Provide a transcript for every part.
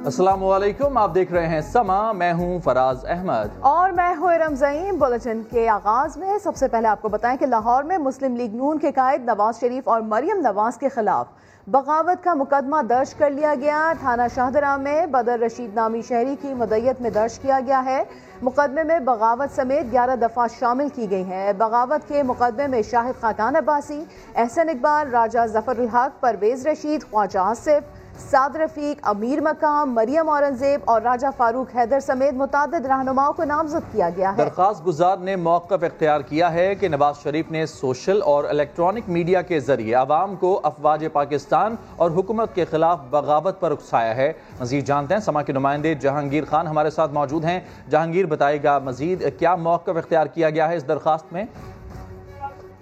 अस्सलाम वालेकुम, आप देख रहे हैं समा। मैं हूं फराज अहमद और मैं हूं रमज़ीन। बुलेटिन के आगाज में सबसे पहले आपको बताएं कि लाहौर में मुस्लिम लीग नून के कायद नवाज शरीफ और मरियम नवाज के खिलाफ बगावत का मुकदमा दर्ज कर लिया गया। थाना शाहदरा में बदर रशीद नामी शहरी की मुद्दत में दर्ज किया गया है। मुकदमे में बगावत समेत 11 दफा शामिल की गई हैं। बगावत के मुकदमे में शाहिद खाकान अब्बासी, एहसन इकबाल, राजा जफरुल हक, परवेज रशीद, ख्वाजा आसिफ, साद रफीक, अमीर मकाम, मरियम औरंगजेब और राजा फारूक हैदर समेत मुतादिद रहनुमाओं को नामजद किया गया है। दरख्वास्त गुजार ने मौक़िफ़ इख्तियार किया है कि नवाज शरीफ ने सोशल और इलेक्ट्रॉनिक मीडिया के जरिए आवाम को अफवाज पाकिस्तान और हुकूमत के खिलाफ बगावत पर उकसाया है। मजीद जानते हैं, समा के नुमाइंदे जहांगीर खान हमारे साथ मौजूद हैं। जहांगीर, बताएगा मजीद क्या मौक़िफ़ इख्तियार किया गया है इस दरख्वास्त में?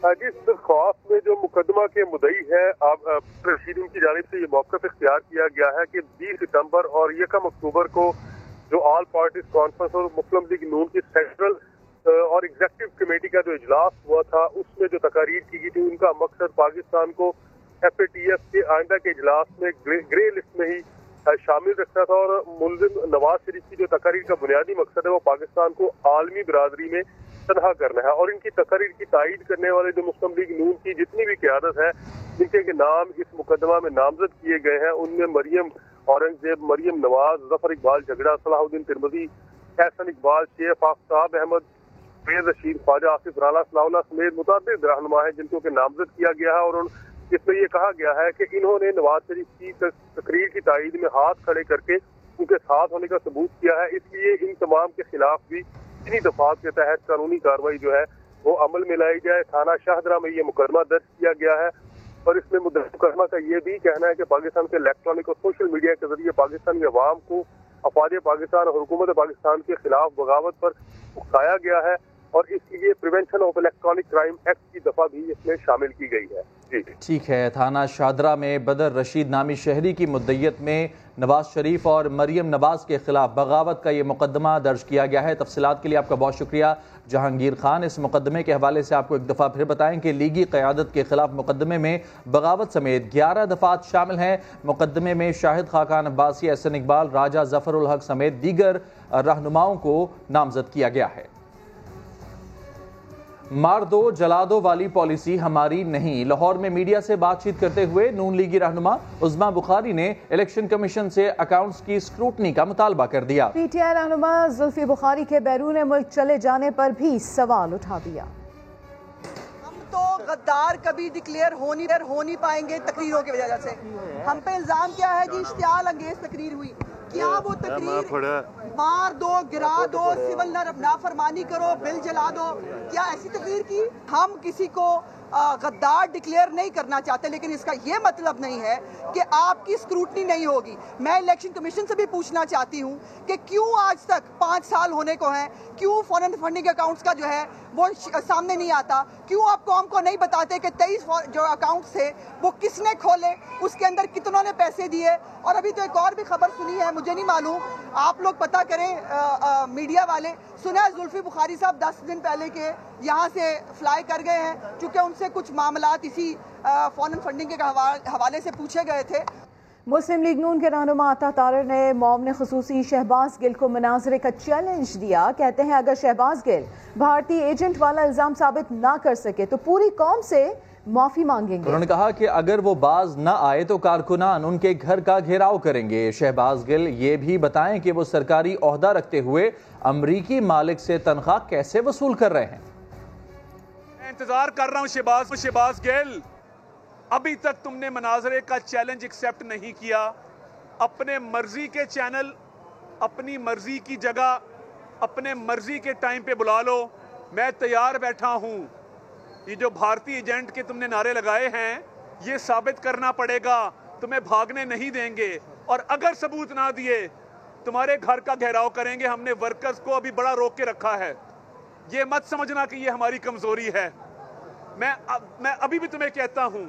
जिस दरख्वास्त में जो मुकदमा के मुद्दई है रशीद की जानिब से ये मौक़िफ़ इख्तियार किया गया है कि 20 सितंबर और 1 अक्टूबर को जो ऑल पार्टीज कॉन्फ्रेंस और मुस्लिम लीग नून की सेंट्रल और एग्जीक्यूटिव कमेटी का जो इजलास हुआ था उसमें जो तकारीर की गई थी उनका मकसद पाकिस्तान को FATF के आइंदा के इजलास में ग्रे लिस्ट में ही शामिल रखना था और मुल्ज़िम नवाज शरीफ की जो तकारीर का बुनियादी मकसद है वो पाकिस्तान को आलमी बिरादरी में तनहा करना है। और इनकी तकारीर की तायीद करने वाले जो मुस्लिम लीग नून की जितनी भी क़यादत है जिनके नाम इस मुकदमा में नामजद किए गए हैं उनमें मरियम औरंगजेब, मरियम नवाज, जफर इकबाल झगड़ा, सलाहुद्दीन तिरमिज़ी, एहसन इकबाल, शेख आफ्ताब अहमद, परवेज रशीद, ख्वाजा आसिफ, राना सलाउल्लाह समेत मुतअद्दिद रहनुमा हैं जिनको के नामजद किया गया है। और इसमें ये कहा गया है कि इन्होंने नवाज शरीफ की तकरीर की तायीद में हाथ खड़े करके उनके साथ होने का सबूत किया है। इसलिए इन तमाम के खिलाफ भी इन्हीं दफात के तहत कानूनी कार्रवाई जो है वो अमल में लाई जाए। थाना शाहदरा में ये मुकदमा दर्ज किया गया है और इसमें मुकदमा का ये भी कहना है कि पाकिस्तान के इलेक्ट्रॉनिक और सोशल मीडिया के जरिए पाकिस्तान के अवाम को अफवाज पाकिस्तान और हुकूमत पाकिस्तान के खिलाफ बगावत पर उकसाया गया है और इसलिए prevention of electronic crime act की दफा भी इसमें शामिल की गई है। ठीक है। थाना शाहदरा में बदर रशीद नामी शहरी की मुद्दत में नवाज शरीफ और मरियम नवाज के खिलाफ बगावत का ये मुकदमा दर्ज किया गया है। तफसीलात के लिए आपका बहुत शुक्रिया जहांगीर खान। इस मुकदमे के हवाले से आपको एक दफ़ा फिर बताएं कि लीगी क़यादत के खिलाफ मुकदमे में बगावत समेत 11 दफात शामिल हैं। मुकदमे में शाहिद खाकान अब्बासी, एहसन इकबाल, राजा जफरुल हक समेत दीगर रहनुमाओं को नामजद किया गया है। मार दो जला दो वाली पॉलिसी हमारी नहीं। लाहौर में मीडिया से बातचीत करते हुए नून लीगी रहनुमा उज़्मा बुखारी ने इलेक्शन कमीशन से अकाउंट्स की स्क्रूटनी का मुतालबा कर दिया। PTI रहनुमा जुल्फी बुखारी के बैरून मुल्क चले जाने पर भी सवाल उठा दिया। हम तो गद्दार कभी डिक्लेयर हो नहीं पाएंगे तकरीरों की वजह से। हम पे इल्जाम क्या है जी, इश्तियाल अंगेज तकरीर हुई। क्या वो तकरीर मार दो, गिरा दो, सिविल नाफरमानी करो, बिल जला दो, क्या ऐसी तकरीर की? हम किसी को गद्दार डिक्लेयर नहीं करना चाहते, लेकिन इसका ये मतलब नहीं है कि आपकी स्क्रूटनी नहीं होगी। मैं इलेक्शन कमीशन से भी पूछना चाहती हूँ कि क्यों आज तक 5 साल होने को हैं, क्यों फॉरेन फंडिंग अकाउंट्स का जो है वो सामने नहीं आता? क्यों आप कौम को नहीं बताते कि 23 जो अकाउंट्स थे वो किसने खोले, उसके अंदर कितनों ने पैसे दिए? और अभी तो एक और भी खबर सुनी है, मुझे नहीं मालूम, आप लोग पता करें मीडिया वाले। सुना है जुल्फी बुखारी साहब 10 दिन पहले के यहाँ से फ्लाई कर गए हैं क्योंकि उनसे कुछ मामलात इसी फॉरेन फंडिंग के हवाले से पूछे गए थे। मुस्लिम लीग नून के रहनुमा अता तारिर ने मौमन खुसूसी शहबाज गिल को मुनाजरे का चैलेंज दिया। कहते हैं अगर शहबाज गिल भारतीय एजेंट वाला इल्जाम साबित ना कर सके तो पूरी कौम से माफी मांगेंगे। उन्होंने कहा कि अगर वो बाज न आए तो कारकुनान उनके घर का घेराव करेंगे। शहबाज गिल ये भी बताएं कि वो सरकारी ओहदा रखते हुए अमरीकी मालिक से तनख्वाह कैसे वसूल कर रहे हैं। मैं इंतजार कर रहा हूँ शहबाज गिल, अभी तक तुमने मनाजरे का चैलेंज एक्सेप्ट नहीं किया। अपने मर्जी के चैनल, अपनी मर्जी की जगह, अपने मर्जी के टाइम पे बुला लो, मैं तैयार बैठा हूँ। ये जो भारतीय एजेंट के तुमने नारे लगाए हैं ये साबित करना पड़ेगा, तुम्हें भागने नहीं देंगे और अगर सबूत ना दिए तुम्हारे घर का घेराव करेंगे। हमने वर्कर्स को अभी बड़ा रोक के रखा है, ये मत समझना कि ये हमारी कमजोरी है। मैं अभी भी तुम्हें कहता हूँ,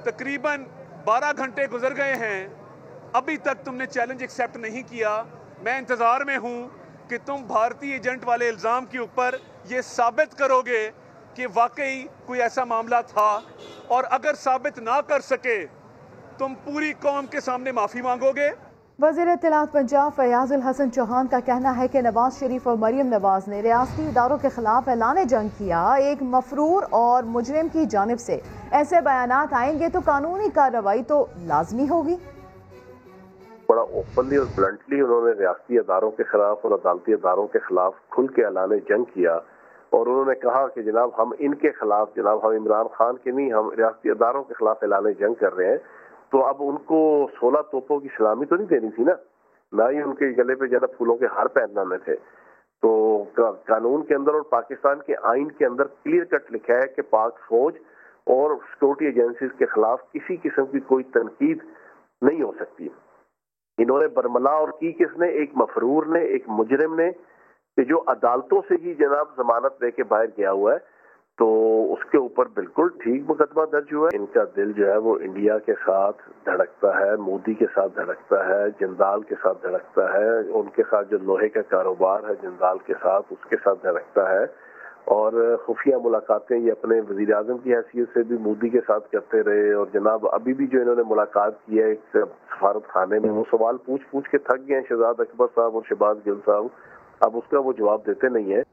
तकरीबन 12 घंटे गुजर गए हैं, अभी तक तुमने चैलेंज एक्सेप्ट नहीं किया। मैं इंतजार में हूँ कि तुम भारतीय एजेंट वाले इल्जाम के ऊपर ये साबित करोगे कि वाकई कोई ऐसा मामला था, और अगर साबित ना कर सके तुम पूरी कौम के सामने माफी मांगोगे। وزیر اطلاعات پنجاب فیاض الحسن چوہان کا کہنا ہے کہ نواز شریف اور مریم نواز نے ریاستی اداروں کے خلاف اعلان جنگ کیا. ایک مفرور اور مجرم کی جانب سے ایسے بیانات آئیں گے تو قانونی کارروائی تو لازمی ہوگی. بڑا اوپنلی اور بلنٹلی انہوں نے ریاستی اداروں کے خلاف اور عدالتی اداروں کے خلاف کھل کے اعلان جنگ کیا اور انہوں نے کہا کہ جناب ہم ان کے خلاف، جناب ہم عمران خان کے نہیں، ہم ریاستی اداروں کے خلاف اعلان جنگ کر رہے ہیں. تو اب ان کو 16 توپوں کی سلامی تو نہیں دینی تھی نا، نہ ہی ان کے گلے پہ زیادہ پھولوں کے ہار پہنانے تھے. تو قانون کے اندر اور پاکستان کے آئین کے اندر کلیئر کٹ لکھا ہے کہ پاک فوج اور سیکورٹی ایجنسیز کے خلاف کسی قسم کی کوئی تنقید نہیں ہو سکتی. انہوں نے برملا اور کی کس نے؟ ایک مفرور نے، ایک مجرم نے، کہ جو عدالتوں سے ہی جناب ضمانت لے کے باہر گیا ہوا ہے. تو اس کے اوپر بالکل ٹھیک مقدمہ درج ہوا ہے. ان کا دل جو ہے وہ انڈیا کے ساتھ دھڑکتا ہے، مودی کے ساتھ دھڑکتا ہے، جندال کے ساتھ دھڑکتا ہے، ان کے ساتھ جو لوہے کا کاروبار ہے جندال کے ساتھ اس کے ساتھ دھڑکتا ہے. اور خفیہ ملاقاتیں یہ اپنے وزیر اعظم کی حیثیت سے بھی مودی کے ساتھ کرتے رہے. اور جناب ابھی بھی جو انہوں نے ملاقات کی ہے ایک سفارت خانے میں، وہ سوال پوچھ کے تھک گئے ہیں شہزاد اکبر صاحب اور شہباز گل صاحب. اب اس کا وہ جواب دیتے نہیں ہیں.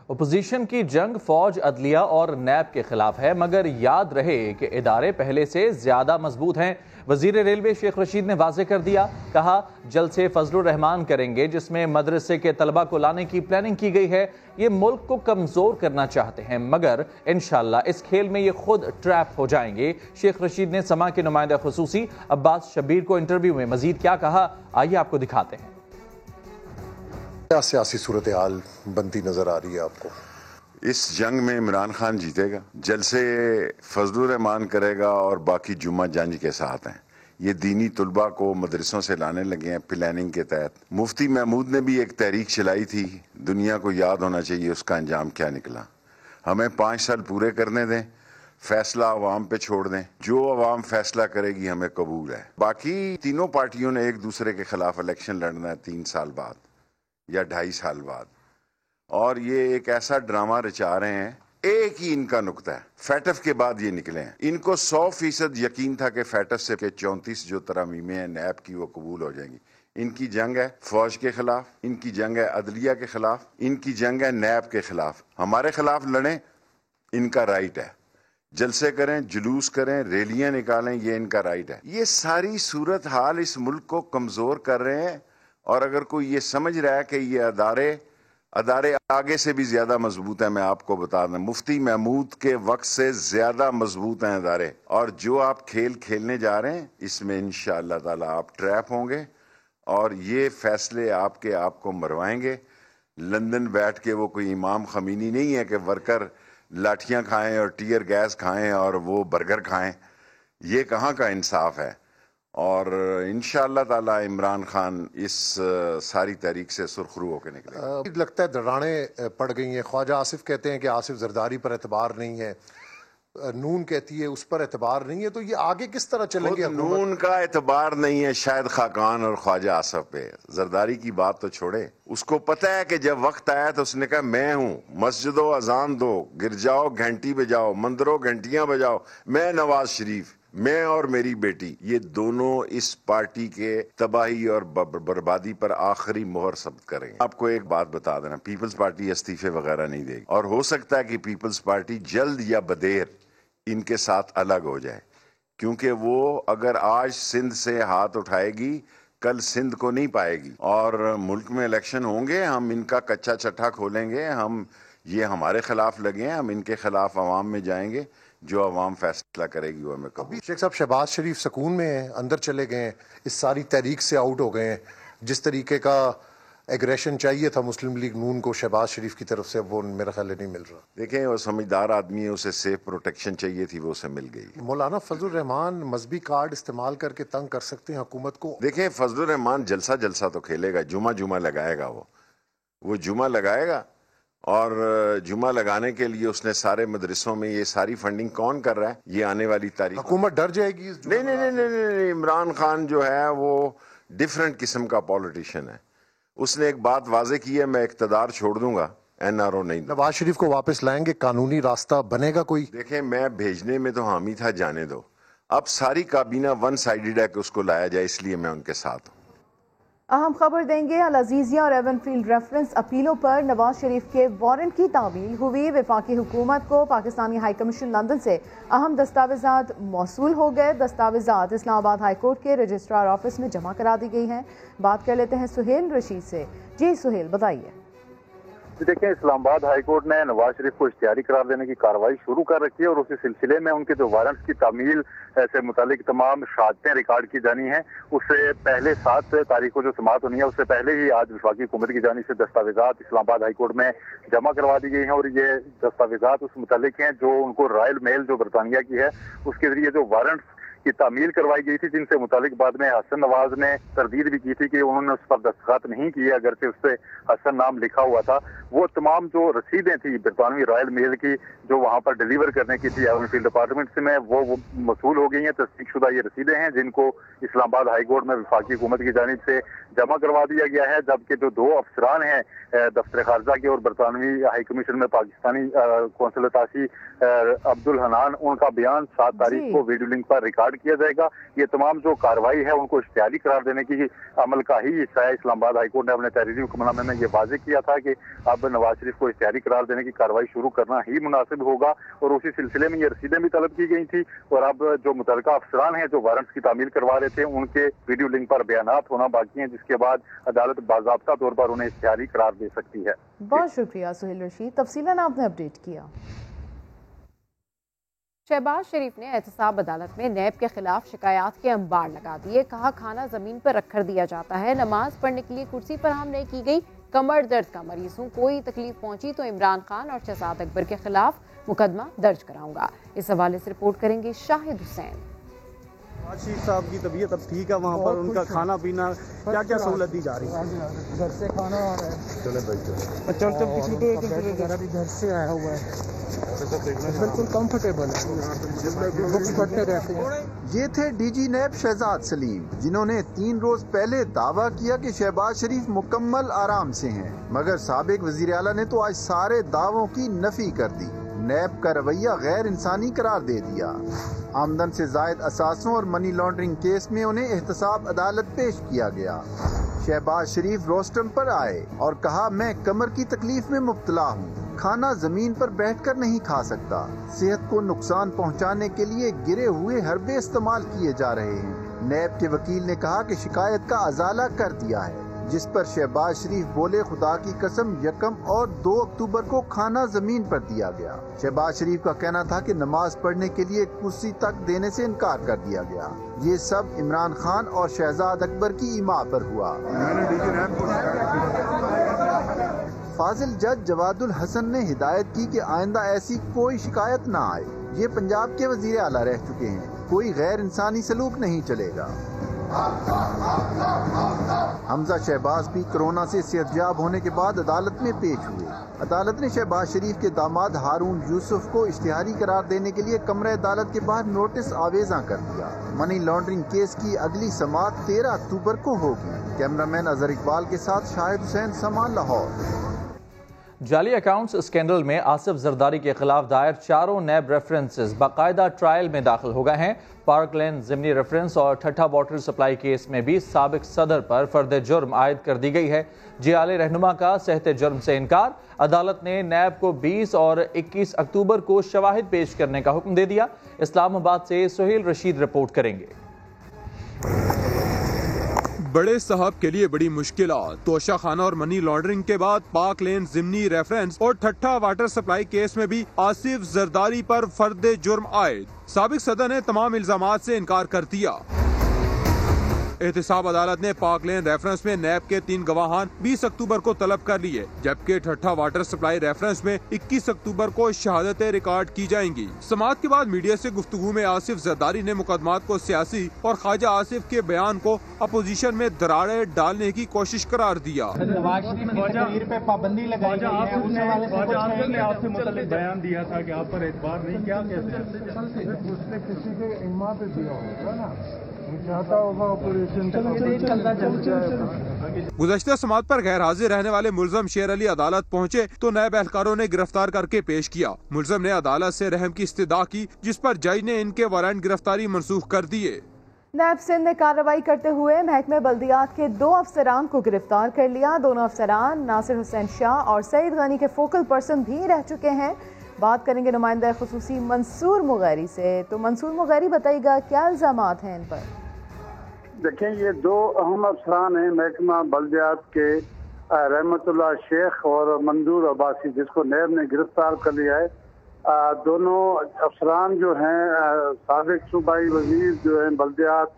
اپوزیشن کی جنگ فوج، عدلیہ اور نیب کے خلاف ہے، مگر یاد رہے کہ ادارے پہلے سے زیادہ مضبوط ہیں. وزیر ریلوے شیخ رشید نے واضح کر دیا، کہا جلسے فضل الرحمان کریں گے جس میں مدرسے کے طلبہ کو لانے کی پلاننگ کی گئی ہے. یہ ملک کو کمزور کرنا چاہتے ہیں مگر انشاءاللہ اس کھیل میں یہ خود ٹریپ ہو جائیں گے. شیخ رشید نے سما کے نمائندہ خصوصی عباس شبیر کو انٹرویو میں مزید کیا کہا، آئیے آپ کو دکھاتے ہیں. کیا سیاسی صورتحال بنتی نظر آ رہی ہے آپ کو؟ اس جنگ میں عمران خان جیتے گا، جلسے فضل الرحمان کرے گا اور باقی جمعہ جنج کے ساتھ ہیں. یہ دینی طلباء کو مدرسوں سے لانے لگے ہیں پلاننگ کے تحت. مفتی محمود نے بھی ایک تحریک چلائی تھی، دنیا کو یاد ہونا چاہیے اس کا انجام کیا نکلا. ہمیں 5 سال پورے کرنے دیں، فیصلہ عوام پہ چھوڑ دیں، جو عوام فیصلہ کرے گی ہمیں قبول ہے. باقی تینوں پارٹیوں نے ایک دوسرے کے خلاف الیکشن لڑنا ہے 3 سال بعد یا 2.5 سال بعد، اور یہ ایک ایسا ڈرامہ رچا رہے ہیں. ایک ہی ان کا نقطہ ہے، فیٹف کے بعد یہ نکلے ہیں. ان کو 100% یقین تھا کہ فیٹف سے 34 جو ترامیم ہیں نیب کی وہ قبول ہو جائیں گی. ان کی جنگ ہے فوج کے خلاف، ان کی جنگ ہے عدلیہ کے خلاف، ان کی جنگ ہے نیب کے خلاف. ہمارے خلاف لڑیں، ان کا رائٹ ہے. جلسے کریں، جلوس کریں، ریلیاں نکالیں، یہ ان کا رائٹ ہے. یہ ساری صورتحال اس ملک کو کمزور کر رہے ہیں. اور اگر کوئی یہ سمجھ رہا ہے کہ یہ ادارے آگے سے بھی زیادہ مضبوط ہیں، میں آپ کو بتا دیں مفتی محمود کے وقت سے زیادہ مضبوط ہیں ادارے. اور جو آپ کھیل کھیلنے جا رہے ہیں اس میں انشاءاللہ تعالی آپ ٹریپ ہوں گے اور یہ فیصلے آپ کو مروائیں گے. لندن بیٹھ کے وہ کوئی امام خمینی نہیں ہے کہ ورکر لاٹھیاں کھائیں اور ٹیئر گیس کھائیں اور وہ برگر کھائیں. یہ کہاں کا انصاف ہے. اور انشاءاللہ تعالی عمران خان اس ساری تحریک سے سرخرو ہو کے نکلے. لگتا ہے دراڑیں پڑ گئی ہیں. خواجہ آصف کہتے ہیں کہ آصف زرداری پر اعتبار نہیں ہے، نون کہتی ہے اس پر اعتبار نہیں ہے. تو یہ آگے کس طرح چلیں گے؟ نون کا اعتبار نہیں ہے شاید خاقان اور خواجہ آصف پہ. زرداری کی بات تو چھوڑے، اس کو پتہ ہے کہ جب وقت آیا تو اس نے کہا میں ہوں، مسجدوں اذان دو، گرجاؤ گھنٹی بجاؤ، مندروں گھنٹیاں بجاؤ، میں نواز شریف، میں اور میری بیٹی. یہ دونوں اس پارٹی کے تباہی اور بربادی پر آخری مہر ثبت کریں گے. آپ کو ایک بات بتا دینا، پیپلز پارٹی استعفے وغیرہ نہیں دے گی، اور ہو سکتا ہے کہ پیپلز پارٹی جلد یا بدیر ان کے ساتھ الگ ہو جائے، کیونکہ وہ اگر آج سندھ سے ہاتھ اٹھائے گی کل سندھ کو نہیں پائے گی. اور ملک میں الیکشن ہوں گے، ہم ان کا کچا چٹھا کھولیں گے. یہ ہمارے خلاف لگے ہیں، ہم ان کے خلاف عوام میں جائیں گے، جو عوام فیصلہ کرے گی وہ ہمیں قبول. شیخ صاحب شہباز شریف سکون میں ہیں، اندر چلے گئے ہیں، اس ساری تحریک سے آؤٹ ہو گئے ہیں. جس طریقے کا ایگریشن چاہیے تھا مسلم لیگ نون کو شہباز شریف کی طرف سے، وہ میرا خیال نہیں مل رہا. دیکھیں وہ سمجھدار آدمی ہے، اسے سیف پروٹیکشن چاہیے تھی، وہ اسے مل گئی. مولانا فضل الرحمان مذہبی کارڈ استعمال کر کے تنگ کر سکتے ہیں حکومت کو. دیکھیں فضل الرحمان جلسہ تو کھیلے گا، جمعہ لگائے گا، وہ جمعہ لگائے گا. اور جمعہ لگانے کے لیے اس نے سارے مدرسوں میں یہ ساری فنڈنگ کون کر رہا ہے؟ یہ آنے والی تاریخ حکومت ڈر جائے گی. نہیں. عمران خان جو ہے وہ ڈیفرنٹ قسم کا پولیٹیشین ہے. اس نے ایک بات واضح کی ہے، میں اقتدار چھوڑ دوں گا، NRO نہیں. نواز شریف کو واپس لائیں گے، قانونی راستہ بنے گا کوئی؟ دیکھیں میں بھیجنے میں تو حامی تھا، جانے دو. اب ساری کابینہ ون سائیڈڈ ہے کہ اس کو لایا جائے، اس لیے میں ان کے ساتھ ہوں. अहम खबर देंगे। अल अजीजिया और एवनफील्ड रेफरेंस अपीलों पर नवाज शरीफ के वारंट की तामील हुई। वफाकी हुकूमत को पाकिस्तानी हाई कमीशन लंदन से अहम दस्तावेजात मौसूल हो गए। दस्तावेजात इस्लामाबाद हाई कोर्ट के रजिस्ट्रार ऑफिस में जमा करा दी गई हैं। बात कर लेते हैं सुहेल रशीद से। जी सुहेल, बताइए। देखिए, इस्लामाबाद हाई कोर्ट ने नवाज शरीफ को इख्तियारी करार देने की कार्रवाई शुरू कर रखी है और उसी सिलसिले में उनके जो वारंट्स की तामील से मुतालिक तमाम शहादतें रिकॉर्ड की जानी हैं, उससे पहले 7 तारीख को जो समाअत होनी है उससे पहले ही आज वफाकी हुकूमत की जानिब से दस्तावेजात इस्लामाबाद हाई कोर्ट में जमा करवा दी गई हैं। और ये दस्तावेजात उस मुतालिक हैं जो उनको रॉयल मेल जो बरतानिया की है उसके जरिए जो वारंट्स की तामील करवाई गई थी, जिनसे मुतालिक बाद में हसन नवाज ने तरदीद भी की थी कि उन्होंने उस पर दस्तखत नहीं किए, अगरचे उस पर हसन नाम लिखा हुआ था। वो तमाम जो रसीदें थी बरतानवी रॉयल मेल की जो वहां पर डिलीवर करने की थी एवनफील्ड डिपार्टमेंट से, में वो मसूल हो गई हैं। तस्दीक शुदा ये रसीदें हैं जिनको इस्लामाबाद हाई कोर्ट में वफाकी हुकूमत की जानिब से जमा करवा दिया गया है। जबकि जो 2 अफसरान हैं दफ्तर खारजा के और बरतानवी हाई कमीशन में पाकिस्तानी कौंसल तासी अब्दुल हनान, उनका बयान 7 तारीख को वीडियो लिंक पर रिकॉर्ड किया जाएगा। ये तमाम जो कार्रवाई है उनको इख्तियारी करार देने की अमल का ही हिस्सा है। इस्लामाबाद हाई कोर्ट ने अपने तहरीरी हुक्मनामे में ये वाज़ेह किया था कि अब नवाज शरीफ को इख्तियारी करार देने की कार्रवाई शुरू करना ही मुनासिब होगा और उसी सिलसिले में ये रसीदें भी तलब की गई थी। और अब जो मुतल्लिका अफसरान हैं जो वारंट्स की तामील करवा रहे थे उनके वीडियो लिंक पर बयानात होना बाकी हैं, जिसके बाद अदालत बाज़ाब्ता तौर पर उन्हें इख्तियारी करार दे सकती है। बहुत शुक्रिया सुहेल रशीद, तफसीलन आपने अपडेट किया। शहबाज शरीफ ने एहतसाब अदालत में नैब के खिलाफ शिकायत के अंबार लगा दिए। कहा खाना जमीन पर रख कर दिया जाता है, नमाज पढ़ने के लिए कुर्सी फराहम नहीं की गई, कमर दर्द का मरीज हूँ, कोई तकलीफ पहुंची तो इमरान खान और शहजाद अकबर के खिलाफ मुकदमा दर्ज कराऊंगा। इस हवाले से रिपोर्ट करेंगे शाहिद हुसैन। शरीफ साहब की तबीयत अब ठीक है, वहाँ पर उनका खाना पीना क्या क्या सहूलत दी जा रही है? घर से खाना आ रहा है, चलते किसी को घर से आया हुआ है, बिल्कुल कंफर्टेबल है, बुक्स पढ़ते रहते हैं। ये थे डीजी नैब शहजाद सलीम, जिन्होंने 3 रोज पहले दावा किया कि शहबाज शरीफ मुकम्मल आराम से हैं, मगर साबिक वजीर आला ने तो आज सारे दावों की नफी कर दी। नैब का रवैया गैर इंसानी करार दे दिया। आमदन से जायद असासों और मनी लॉन्ड्रिंग केस में उन्हें एहतसाब अदालत पेश किया गया। शहबाज शरीफ रोस्टम पर आए और कहा, मैं कमर की तकलीफ में मुब्तला हूँ, खाना जमीन पर बैठकर नहीं खा सकता, सेहत को नुकसान पहुँचाने के लिए गिरे हुए हरबे इस्तेमाल किए जा रहे हैं। नैब के वकील ने कहा कि शिकायत का अजाला कर दिया है, जिस पर शहबाज शरीफ बोले, खुदा की कसम 1 और 2 अक्टूबर को खाना जमीन पर दिया गया। शहबाज शरीफ का कहना था कि नमाज पढ़ने के लिए कुर्सी तक देने से इनकार कर दिया गया। ये सब इमरान खान और शहजाद अकबर की इमा पर हुआ। फाजिल जज जवादुल हसन ने हिदायत की कि आइंदा ऐसी कोई शिकायत न आए। ये पंजाब के वजीर आला रह चुके हैं, कोई गैर इंसानी सलूक नहीं चलेगा। हमजा शहबाज भी कोरोना से सेहतयाब होने के बाद अदालत में पेश हुए। अदालत ने शहबाज शरीफ के दामाद हारून यूसुफ को इश्तिहारी करार देने के लिए कमरे अदालत के बाहर नोटिस आवेजा कर दिया। मनी लॉन्ड्रिंग केस की अगली समाअत 13 अक्टूबर को होगी। कैमरामैन अजहर इकबाल के साथ शाहिद हुसैन, समा, लाहौर। जाली अकाउंट्स स्कैंडल में आसिफ जरदारी के खिलाफ दायर 4 नैब रेफरेंसेस बाकायदा ट्रायल में दाखिल हो गए हैं। पार्क लेन ज़िमनी रेफरेंस और ठट्ठा वाटर सप्लाई केस में भी साबिक सदर पर फर्द जुर्म आयद कर दी गई है। जियाले रहनुमा का सहते जुर्म से इनकार। अदालत ने नैब को 20 और 21 अक्टूबर को शवाहिद पेश करने का हुक्म दे दिया। इस्लामाबाद से सुहेल रशीद रिपोर्ट करेंगे। बड़े साहब के लिए बड़ी मुश्किलात। तोशा खाना और मनी लॉन्ड्रिंग के बाद पार्क लेन ज़िमनी रेफरेंस और ठट्ठा वाटर सप्लाई केस में भी आसिफ जरदारी पर फर्द जुर्म आयद। साबिक सदर ने तमाम इल्जामात से इनकार कर दिया। एहतसाब अदालत ने पार्क लेन रेफरेंस में नैब के 3 गवाहान 20 अक्टूबर को तलब कर लिए, जबकि ठट्ठा वाटर सप्लाई रेफरेंस में 21 अक्टूबर को शहादतें रिकॉर्ड की जाएंगी। समाअत के बाद मीडिया से गुफ्तगू में आसिफ जरदारी ने मुकदमात को सियासी और ख्वाजा आसिफ के बयान को अपोजिशन में दरारें डालने की कोशिश करार दिया। नवाज शरीफ की तकरीर पे पाबंदी लगाई गई है, उस हवाले से आपसे मुतल्लिक बयान दिया था कि आप पर एतबार नहीं किया, उसने किसी के इमा पे दिया होगा ना, गुज़श्ता समाअत पर गैर हाजिर रहने वाले मुल्ज़म शेर अली अदालत पहुँचे तो नैब एहलकारों ने गिरफ्तार करके पेश किया। मुल्ज़म ने अदालत से रहम की इस्तदा की, जिस पर जज ने इनके वारंट गिरफ्तारी मनसूख कर दिए। نیب سندھ نے کارروائی کرتے ہوئے محکمہ بلدیات کے 2 افسران کو گرفتار کر لیا۔ دونوں افسران ناصر حسین شاہ اور سعید غنی کے فوکل پرسن بھی رہ چکے ہیں۔ بات کریں گے نمائندہ خصوصی منصور مغیری سے۔ تو منصور مغیری بتائیے گا کیا الزامات ہیں ان پر؟ دیکھیں، یہ 2 اہم افسران ہیں محکمہ بلدیات کے، رحمت اللہ شیخ اور منظور عباسی، جس کو نیب نے گرفتار کر لیا ہے۔ دونوں افسران جو ہیں سابق صوبائی وزیر جو ہیں بلدیات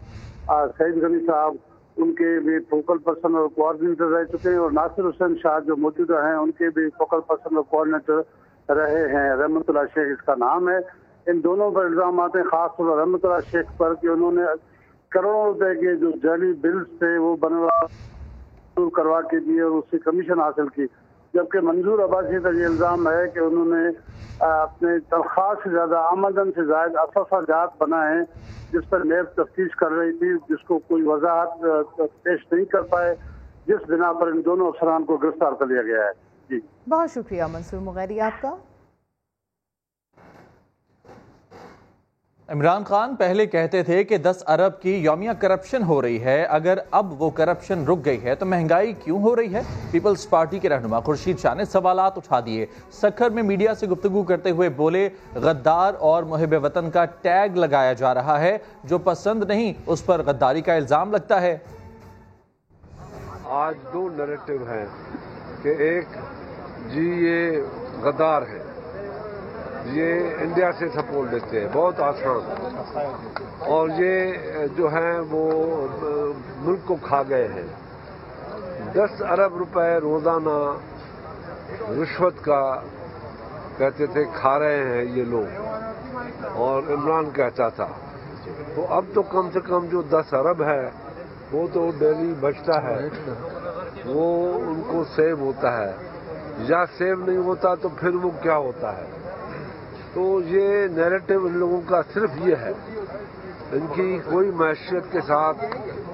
سعید غنی صاحب، ان کے بھی فوکل پرسن اور کوآرڈینیٹر رہ چکے ہیں، اور ناصر حسین شاہ جو موجودہ ہیں ان کے بھی فوکل پرسن اور کوآرڈینیٹر رہے ہیں۔ رحمت اللہ شیخ اس کا نام ہے۔ ان دونوں پر الزامات ہیں، خاص طور پر رحمت اللہ شیخ پر، کہ انہوں نے کروڑوں روپے کے جو جعلی بلز تھے وہ کروا کے دیے اور اس سے کمیشن حاصل کی، جبکہ منظور عباسی کا یہ الزام ہے کہ انہوں نے اپنے تنخواہ سے زیادہ آمدن سے زائد اثاثہ جات بنائے ہیں، جس پر نیب تفتیش کر رہی تھی، جس کو کوئی وضاحت پیش نہیں کر پائے، جس بنا پر ان دونوں افسران کو گرفتار کر لیا گیا ہے۔ جی بہت شکریہ منصور مغیری آپ کا۔ عمران خان پہلے کہتے تھے کہ 10 ارب کی یومیہ کرپشن ہو رہی ہے، اگر اب وہ کرپشن رک گئی ہے تو مہنگائی کیوں ہو رہی ہے؟ پیپلز پارٹی کے رہنما خورشید شاہ نے سوالات اٹھا دیے۔ سکھر میں میڈیا سے گفتگو کرتے ہوئے بولے، غدار اور محب وطن کا ٹیگ لگایا جا رہا ہے، جو پسند نہیں اس پر غداری کا الزام لگتا ہے۔ آج 2 نیریٹو ہیں کہ ایک جی یہ غدار ہے، یہ انڈیا سے سپورٹ لیتے ہیں، بہت آسان، اور یہ جو ہیں وہ ملک کو کھا گئے ہیں۔ 10 ارب روپے روزانہ رشوت کا کہتے تھے کھا رہے ہیں یہ لوگ، اور عمران کہتا تھا تو اب تو کم سے کم جو 10 ارب ہے وہ تو ڈیلی بچتا ہے، وہ ان کو سیو ہوتا ہے، یا سیو نہیں ہوتا تو پھر وہ کیا ہوتا ہے؟ تو یہ نیریٹو ان لوگوں کا صرف یہ ہے، ان کی کوئی معیشت کے ساتھ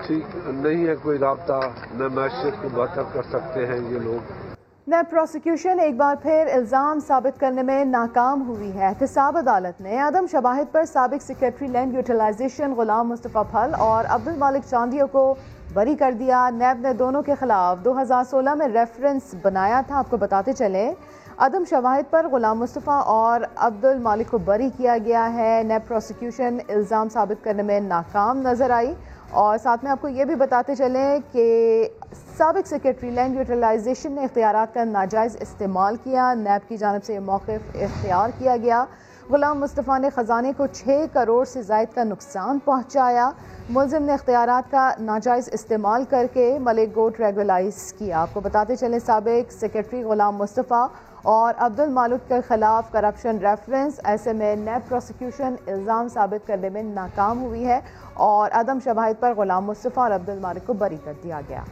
ٹھیک نہیں ہے کوئی رابطہ، نہ معیشت کو بہتر کر سکتے ہیں یہ لوگ۔ نیب پروسیکیوشن ایک بار پھر الزام ثابت کرنے میں ناکام ہوئی ہے۔ احتساب عدالت نے عدم شواہد پر سابق secretary land utilization Ghulam Mustafa پھل اور عبد المالک چاندیو کو بری کر دیا۔ نیب نے دونوں کے خلاف 2016 میں ریفرنس بنایا تھا۔ آپ کو بتاتے چلیں عدم شواہد پر غلام مصطفیٰ اور عبد المالک کو بری کیا گیا ہے۔ نیب پروسیکیوشن الزام ثابت کرنے میں ناکام نظر آئی، اور ساتھ میں آپ کو یہ بھی بتاتے چلیں کہ سابق سیکریٹری لینڈ یوٹیلائزیشن نے اختیارات کا ناجائز استعمال کیا۔ نیب کی جانب سے یہ موقف اختیار کیا گیا۔ غلام مصطفیٰ نے خزانے کو 6 کروڑ سے زائد کا نقصان پہنچایا۔ ملزم نے اختیارات کا ناجائز استعمال کر کے ملک گوٹ ریگولائز کیا۔ آپ کو بتاتے چلیں سابق سیکریٹری غلام مصطفیٰ اور عبد المالک کے خلاف کرپشن ریفرنس، ایسے میں نیب پروسیکیوشن الزام ثابت کرنے میں ناکام ہوئی ہے اور عدم شواہد پر غلام مصطفیٰ اور عبد المالک کو بری کر دیا گیا۔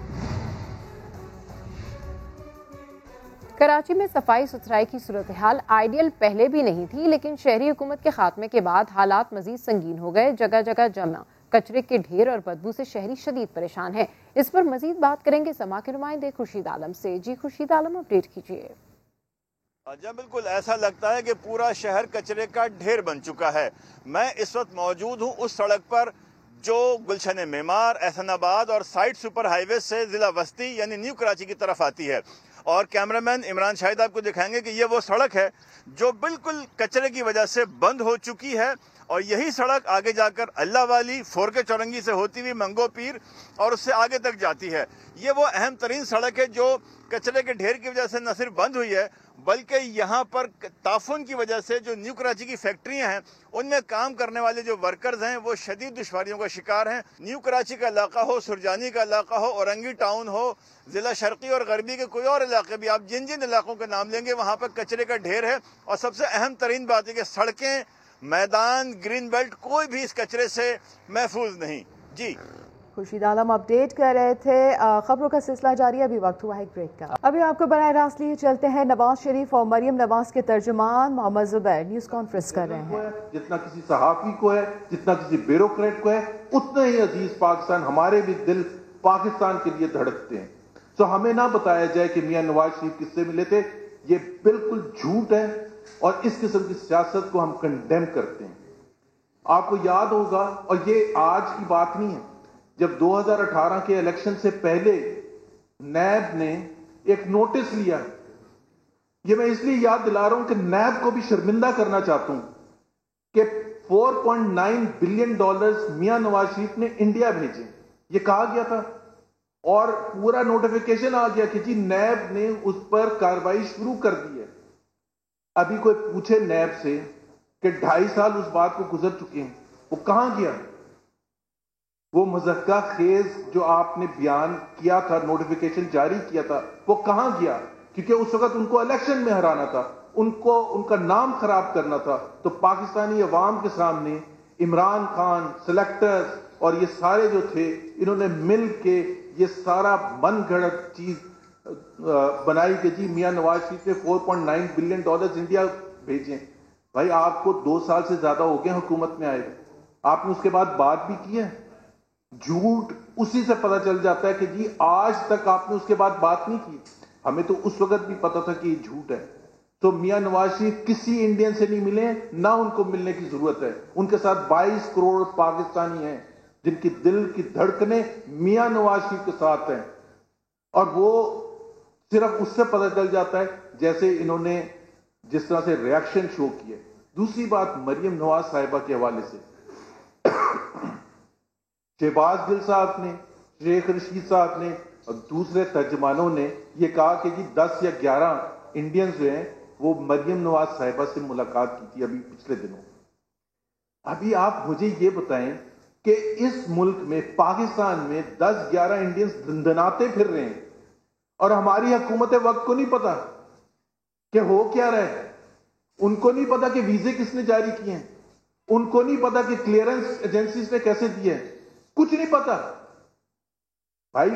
کراچی میں صفائی ستھرائی کی صورتحال آئیڈیل پہلے بھی نہیں تھی، لیکن شہری حکومت کے خاتمے کے بعد حالات مزید سنگین ہو گئے۔ جگہ جگہ جمع کچرے کے ڈھیر اور بدبو سے شہری شدید پریشان ہیں۔ اس پر مزید بات کریں گے سما کے نمائندے خورشید عالم سے۔ جی خورشید عالم، اپڈیٹ کیجیے۔ جی بالکل ایسا لگتا ہے کہ پورا شہر کچرے کا ڈھیر بن چکا ہے۔ میں اس وقت موجود ہوں اس سڑک پر جو گلشن معمار، احسن آباد اور سائٹ سپر ہائی وے سے ضلع وسطی یعنی نیو کراچی کی طرف آتی ہے، اور کیمرامین عمران شاہد آپ کو دکھائیں گے کہ یہ وہ سڑک ہے جو بالکل کچرے کی وجہ سے بند ہو چکی ہے، اور یہی سڑک آگے جا کر اللہ والی، فورکے چورنگی سے ہوتی ہوئی منگو پیر اور اس سے آگے تک جاتی ہے۔ یہ وہ اہم ترین سڑک ہے جو کچرے کے ڈھیر کی وجہ سے نہ صرف بند ہوئی ہے بلکہ یہاں پر تعفن کی وجہ سے جو نیو کراچی کی فیکٹریاں ہیں ان میں کام کرنے والے جو ورکرز ہیں وہ شدید دشواریوں کا شکار ہیں۔ نیو کراچی کا علاقہ ہو، سرجانی کا علاقہ ہو، اورنگی ٹاؤن ہو، ضلع شرقی اور غربی کے کوئی اور علاقے بھی، آپ جن جن علاقوں کے نام لیں گے وہاں پر کچرے کا ڈھیر ہے، اور سب سے اہم ترین بات ہے کہ سڑکیں، میدان، گرین بیلٹ کوئی بھی اس کچرے سے محفوظ نہیں۔ جی خورشید عالم اپڈیٹ کر رہے تھے۔ خبروں کا سلسلہ جاری، ابھی وقت ہوا ہے ایک بریک کا۔ ابھی آپ کو براہ راست لیے چلتے ہیں نواز شریف اور مریم نواز کے ترجمان محمد زبیر نیوز کانفرنس کر رہے ہیں۔ جتنا کسی صحافی کو ہے، جتنا کسی بیوروکریٹ کو ہے، اتنا ہی عزیز پاکستان، ہمارے بھی دل پاکستان کے لیے دھڑکتے ہیں۔ تو ہمیں نہ بتایا جائے کہ میاں نواز شریف کس سے ملے تھے، یہ بالکل جھوٹ ہے، اور اس قسم کی سیاست کو ہم کنڈیم کرتے ہیں۔ آپ کو یاد ہوگا، اور یہ آج کی بات نہیں ہے، جب 2018 کے الیکشن سے پہلے نیب نے ایک نوٹس لیا، یہ میں اس لیے یاد دلا رہا ہوں کہ نیب کو بھی شرمندہ کرنا چاہتا ہوں کہ $4.9 بلین میاں نواز شریف نے انڈیا بھیجے، یہ کہا گیا تھا، اور پورا نوٹیفیکیشن آ گیا کہ جی نیب نے اس پر کارروائی شروع کر دی ہے۔ ابھی کوئی پوچھے نیب سے کہ 2.5 سال اس بات کو گزر چکے ہیں، وہ کہاں گیا؟ وہ مضحکہ خیز جو آپ نے بیان کیا تھا، نوٹیفیکیشن جاری کیا تھا، وہ کہاں گیا؟ کیونکہ اس وقت ان کو الیکشن میں ہرانا تھا، ان کا نام خراب کرنا تھا، تو پاکستانی عوام کے سامنے عمران خان، سلیکٹرز اور یہ سارے جو تھے، انہوں نے مل کے یہ سارا من گھڑت چیز بنائی کہ جی میاں نواز شریف نے $4.9 بلین انڈیا بھیجے۔ بھائی آپ کو 2 سال سے زیادہ ہو گئے حکومت میں آئے، آپ نے اس کے بعد بات بھی کی ہے؟ جھوٹ اسی سے پتہ چل جاتا ہے کہ جی آج تک آپ نے اس کے بعد بات نہیں کی۔ ہمیں تو اس وقت بھی پتا تھا کہ یہ جھوٹ ہے۔ تو میاں نواز شریف کسی انڈین سے نہیں ملے، نہ ان کو ملنے کی ضرورت ہے۔ ان کے ساتھ 22 کروڑ پاکستانی ہیں جن کی دل کی دھڑکنیں میاں نواز شریف کے ساتھ ہیں، اور وہ صرف اس سے پتہ چل جاتا ہے جیسے انہوں نے جس طرح سے ریاکشن شو کیے۔ دوسری بات مریم نواز صاحبہ کے حوالے سے، شہباز گل صاحب نے، شیخ رشید صاحب نے اور دوسرے ترجمانوں نے یہ کہا کہ جی 10 یا 11 انڈینز جو ہیں وہ مریم نواز صاحبہ سے ملاقات کی تھی ابھی پچھلے دنوں۔ ابھی آپ مجھے یہ بتائیں کہ اس ملک میں، پاکستان میں 10-11 انڈینز دندناتے پھر رہے ہیں، اور ہماری حکومت وقت کو نہیں پتا کہ ہو کیا رہا ہے، ان کو نہیں پتا کہ ویزے کس نے جاری کیے ہیں، ان کو نہیں پتا کہ کلیئرنس ایجنسیز نے کیسے دیے ہیں، کچھ نہیں پتا۔ بھائی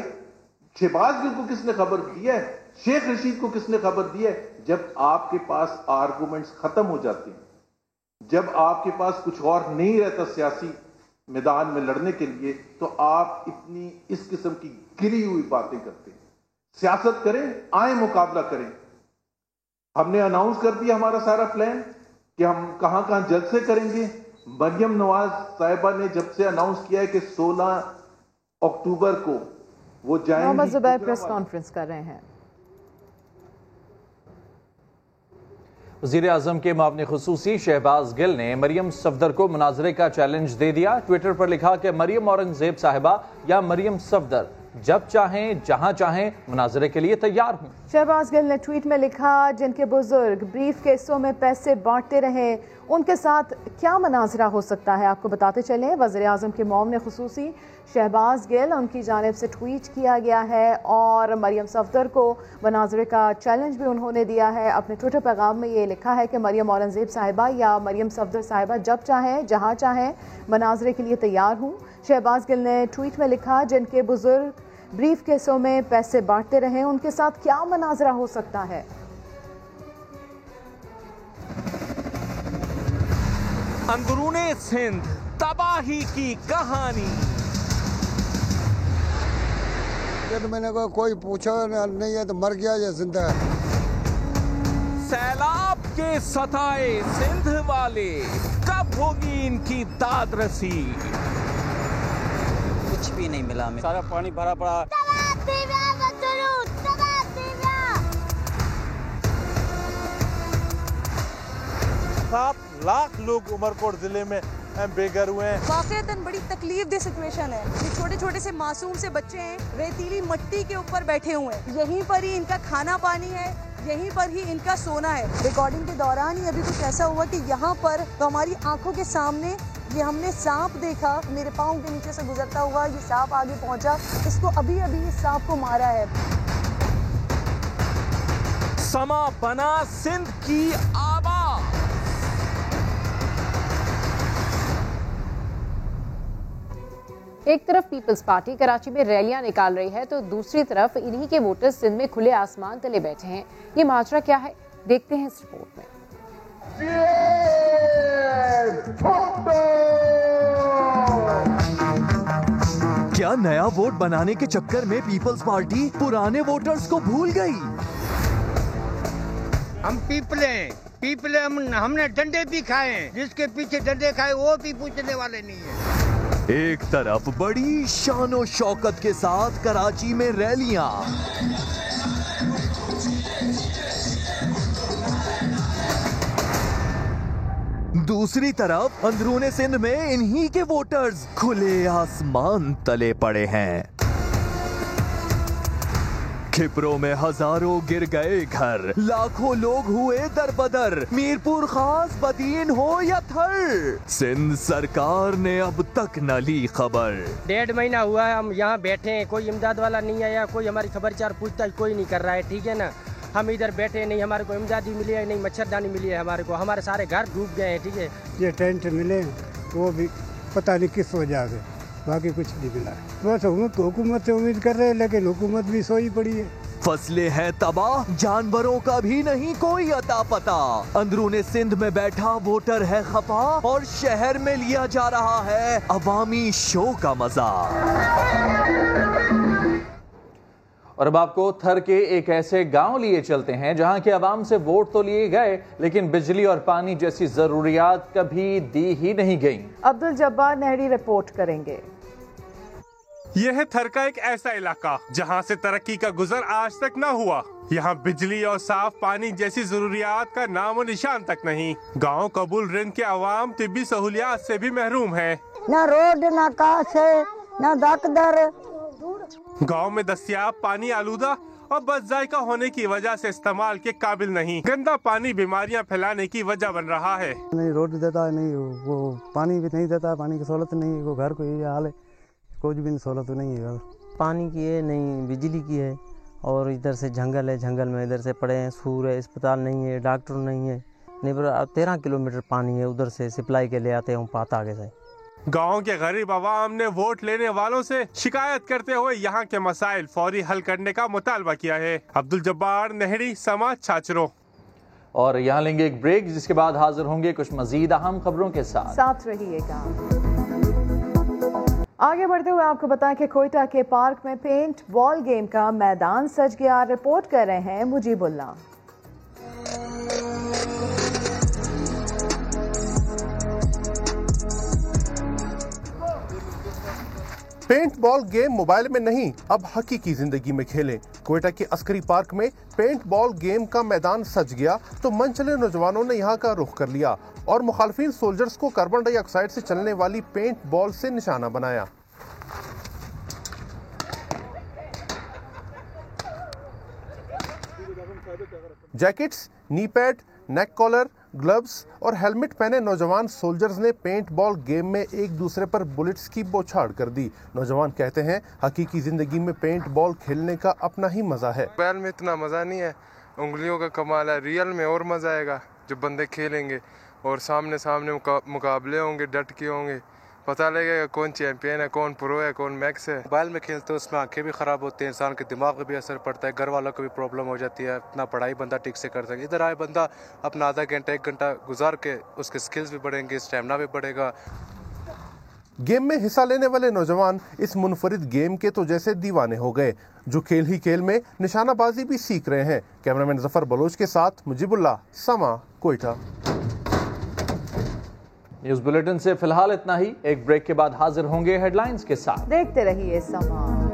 شہباز گل کو کس نے خبر دی ہے؟ شیخ رشید کو کس نے خبر دی ہے؟ جب آپ کے پاس آرگومنٹس ختم ہو جاتے ہیں، جب آپ کے پاس کچھ اور نہیں رہتا سیاسی میدان میں لڑنے کے لیے، تو آپ اتنی اس قسم کی گری ہوئی باتیں کرتے ہیں۔ سیاست کریں، آئیں مقابلہ کریں۔ ہم نے اناؤنس کر دیا ہمارا سارا پلان کہ ہم کہاں کہاں جلسے کریں گے۔ مریم نواز صاحبہ نے جب سے اناؤنس کیا ہے کہ 16 اکتوبر کو وہ جائیں گی، محمد زبیر پریس کانفرنس کر رہے ہیں۔ وزیر اعظم کے معاون خصوصی شہباز گل نے مریم صفدر کو مناظرے کا چیلنج دے دیا۔ ٹویٹر پر لکھا کہ مریم اورنگزیب صاحبہ یا مریم صفدر جب چاہیں جہاں چاہیں مناظرے کے لیے تیار ہوں۔ شہباز گل نے ٹویٹ میں لکھا، جن کے بزرگ بریف کیسوں میں پیسے بانٹتے رہے ان کے ساتھ کیا مناظرہ ہو سکتا ہے؟ آپ کو بتاتے چلیں وزیر اعظم کے معاون خصوصی شہباز گل ان کی جانب سے ٹویٹ کیا گیا ہے، اور مریم صفدر کو مناظرے کا چیلنج بھی انہوں نے دیا ہے۔ اپنے ٹویٹر پیغام میں یہ لکھا ہے کہ مریم اورنگزیب صاحبہ یا مریم صفدر صاحبہ جب چاہیں جہاں چاہیں مناظرے کے لیے تیار ہوں۔ شہباز گل نے ٹویٹ میں لکھا، جن کے بزرگ بریف کیسوں میں پیسے بانٹتے رہے ان کے ساتھ کیا مناظرہ ہو سکتا ہے؟ اندرون سندھ تباہی کی کہانی۔ جب میں نے کہا کوئی پوچھا نہیں ہے تو مر گیا یا زندہ ہے۔ سیلاب کے ستائے سندھ والے، کب ہوگی ان کی داد رسی؟ کچھ بھی نہیں ملا ہمیں، سارا پانی بھرا پڑا۔ 7 لاکھ لوگ عمر کوٹ ضلع میں بے گھر ہوئے ہیں۔ واقعتاً بڑی تکلیف دہ سچویشن ہے۔ یہ چھوٹے چھوٹے سے معصوم سے بچے ہیں، ریتیلی مٹی کے اوپر بیٹھے ہوئے ہیں، یہیں پر ہی ان کا کھانا پانی ہے، یہیں پر ہی ان کا سونا ہے۔ ریکارڈنگ کے دوران ہی ابھی کچھ ایسا ہوا کہ یہاں پر تو ہماری آنکھوں کے سامنے یہ ہم نے سانپ دیکھا، میرے پاؤں کے نیچے سے گزرتا ہوا یہ سانپ آگے پہنچا، اس کو ابھی اس سانپ کو مارا ہے۔ سما بنا سندھ کی آواز۔ ایک طرف پیپلز پارٹی کراچی میں ریلیاں نکال رہی ہے تو دوسری طرف انہی کے ووٹرز سندھ میں کھلے آسمان تلے بیٹھے ہیں۔ یہ ماجرا کیا ہے، دیکھتے ہیں اس رپورٹ میں۔ کیا نیا ووٹ بنانے کے چکر میں پیپلز پارٹی پرانے ووٹرز کو بھول گئی؟ ہم پیپل ہیں، पीपले हमने डंडे भी खाए हैं, जिसके पीछे डंडे खाए वो भी पूछने वाले नहीं है। एक तरफ बड़ी शानो शौकत के साथ कराची में रैलियां, दूसरी तरफ अंदरूने सिंध में इन्हीं के वोटर्स खुले आसमान तले पड़े हैं। खिपरों में हजारों गिर गए घर, लाखों लोग हुए दरबदर, मीरपुर खास, बदीन हो या थर, सिंध सरकार ने अब तक न ली खबर। 1.5 महीना हुआ है हम यहाँ बैठे हैं, कोई इमदाद वाला नहीं आया, कोई हमारी खबरचार पूछताछ कोई नहीं कर रहा है, ठीक है ना। हम इधर बैठे नहीं, हमारे को इमदादी मिली है नहीं, मच्छरदानी मिली है हमारे को, हमारे सारे घर डूब गए हैं, ठीक है। ये टेंट मिले वो भी पता नहीं किस वजह से, बाकी कुछ नहीं मिला है। बस हुकूमत से उम्मीद कर रहे हैं, लेकिन हुकूमत भी सोई पड़ी है। फसलें हैं तबाह, जानवरों का भी नहीं कोई अता पता। अंदरूने सिंध में बैठा वोटर है खफा और शहर में लिया जा रहा है अवामी शो का मजा। और अब आपको थर के एक ऐसे गांव लिए चलते हैं जहां के अवाम से वोट तो लिए गए, लेकिन बिजली और पानी जैसी जरूरियात कभी दी ही नहीं गई। अब्दुल जब्बार नहरी रिपोर्ट करेंगे। यह है थर का एक ऐसा इलाका जहां से तरक्की का गुजर आज तक न हुआ। यहाँ बिजली और साफ पानी जैसी जरूरियात का नामो निशान तक नहीं। गांव कबूल रिंद के अवाम तिब्बी सहूलियात से भी महरूम है। न रोड, न कास है, न दाकदर। गांव में दस्तियाब पानी आलूदा और बस जायका होने की वजह से इस्तेमाल के काबिल नहीं। गंदा पानी बीमारियां फैलाने की वजह बन रहा है। नहीं रोड देता है, नहीं वो पानी भी नहीं देता, पानी की सहूलत नहीं, वो घर को यही हाल है, कुछ भी सहूलत नहीं है। पानी की है नहीं, बिजली की है, और इधर से जंगल है, जंगल में इधर से पड़े हैं, सूर है, अस्पताल नहीं है, डॉक्टर नहीं है। नहीं 13 किलोमीटर पानी है, उधर से सप्लाई के ले आते हैं पाता आगे से। गांव के गरीब आवाम ने वोट लेने वालों से शिकायत करते हुए यहाँ के मसाइल फौरी हल करने का मुतालबा किया है। अब्दुल जब्बार नहरी, समाज छाछरो। और यहाँ लेंगे एक ब्रेक, जिसके बाद हाजिर होंगे कुछ मजीद अहम खबरों के साथ रहिएगा। आगे बढ़ते हुए आपको बताएं कि कोयटा के पार्क में पेंट बॉल गेम का मैदान सज गया। रिपोर्ट कर रहे हैं Mujibullah. Paintball game mobile में नहीं, अब हकीकी जिंदगी में खेलें। कोयटा के अस्करी पार्क में पेंट बॉल गेम का मैदान सज गया तो मन चले नौजवानों ने यहाँ का रुख कर लिया और मुखालफिन सोल्जर्स को कार्बन डाइऑक्साइड से चलने वाली पेंट बॉल से निशाना बनाया। जैकेट्स, नी पैड, नेक कॉलर, ग्लव्स और हेलमेट पहने नौजवान सोल्जर्स ने पेंट बॉल गेम में एक दूसरे पर बुलेट्स की बौछार कर दी। नौजवान कहते हैं हकीकी जिंदगी में पेंट बॉल खेलने का अपना ही मजा है। मोबाइल में इतना मजा नहीं है, उंगलियों का कमाल है। रियल में और मजा आएगा जब बंदे खेलेंगे और सामने सामने मुकाबले होंगे, डट के होंगे, पता लगेगा कौन चैंपियन है, कौन प्रो है, कौन मैक्स है। मोबाइल में खेलते हैं उसमें आंखें भी खराब होती हैं, इंसान के दिमाग पे भी असर पड़ता है, घर वालों को भी प्रॉब्लम हो जाती है, इतना पढ़ाई बंदा ठीक से कर सके। इधर आए बंदा अपना आधा घंटा 1 घंटा गुजार के उसके स्किल्स भी बढ़ेंगे, स्टेमिना भी बढ़ेगा। गेम में हिस्सा लेने वाले नौजवान इस मुनफरिद गेम के तो जैसे दीवाने हो गए, जो खेल ही खेल में निशानाबाजी भी सीख रहे हैं। कैमरामैन जफर बलोच के साथ मुजीबुल्लाह, समा, कोयटा। न्यूज़ बुलेटिन से फिलहाल इतना ही। एक ब्रेक के बाद हाजिर होंगे हेडलाइंस के साथ। देखते रहिए समा।